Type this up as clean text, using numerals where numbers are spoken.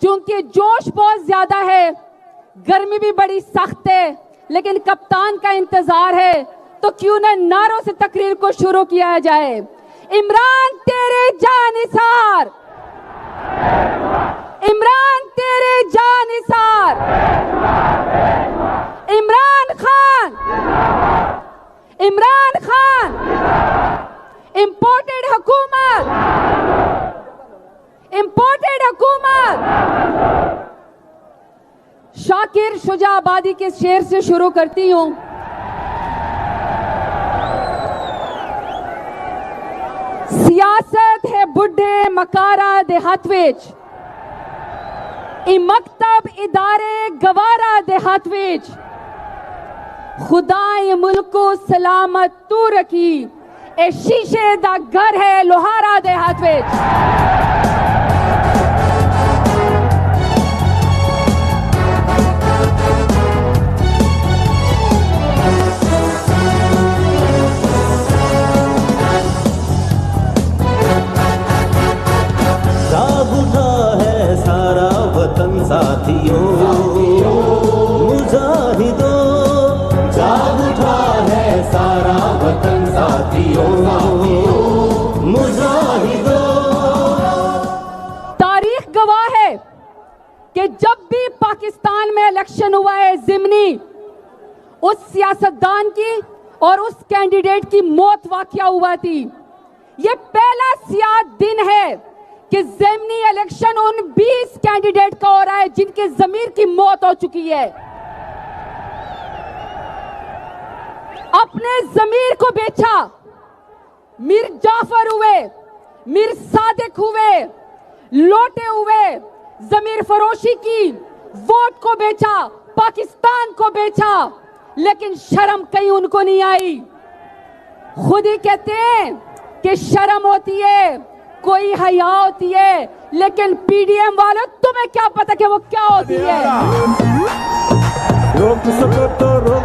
चूंकि जोश बहुत ज्यादा है, गर्मी भी बड़ी सख्त है, लेकिन कप्तान का इंतजार है, तो क्यों न नारों से तकरीर को शुरू किया जाए। इमरान तेरे जानिसार, इमरान तेरे जानिसार, इमरान खान, इमरान खान, इंपोर्टेड हुकूमत, इंपोर्टेड हुकूमत। शाकिर शुजाबादी के शेर से शुरू करती हूं। सियासत है बुढ़े मकारा देहात विच, मकतब इदारे गवारा देहात विच, खुदा ये मुल्क को सलामत तू रखी, ए शीशे दा घर है लोहारा देहात विच। साथियों मुजाहिदों, जाग उठा है सारा वतन साथियों, मुजाहिदों। तारीख गवाह है कि जब भी पाकिस्तान में इलेक्शन हुआ है ज़िमनी, उस सियासतदान की और उस कैंडिडेट की मौत वाक़या हुआ थी। ये पहला सियाह दिन है कि ज़िमनी इलेक्शन उन 20 कैंडिडेट का हो रहा है जिनके ज़मीर की मौत हो चुकी है। अपने ज़मीर को बेचा, मीर जाफर हुए, मीर सादिक हुए, लोटे हुए, ज़मीर फरोशी की, वोट को बेचा, पाकिस्तान को बेचा, लेकिन शर्म कहीं उनको नहीं आई। खुद ही कहते हैं कि शर्म होती है, कोई हया होती है, लेकिन पीडीएम वालों तुम्हें क्या पता कि वो क्या होती है।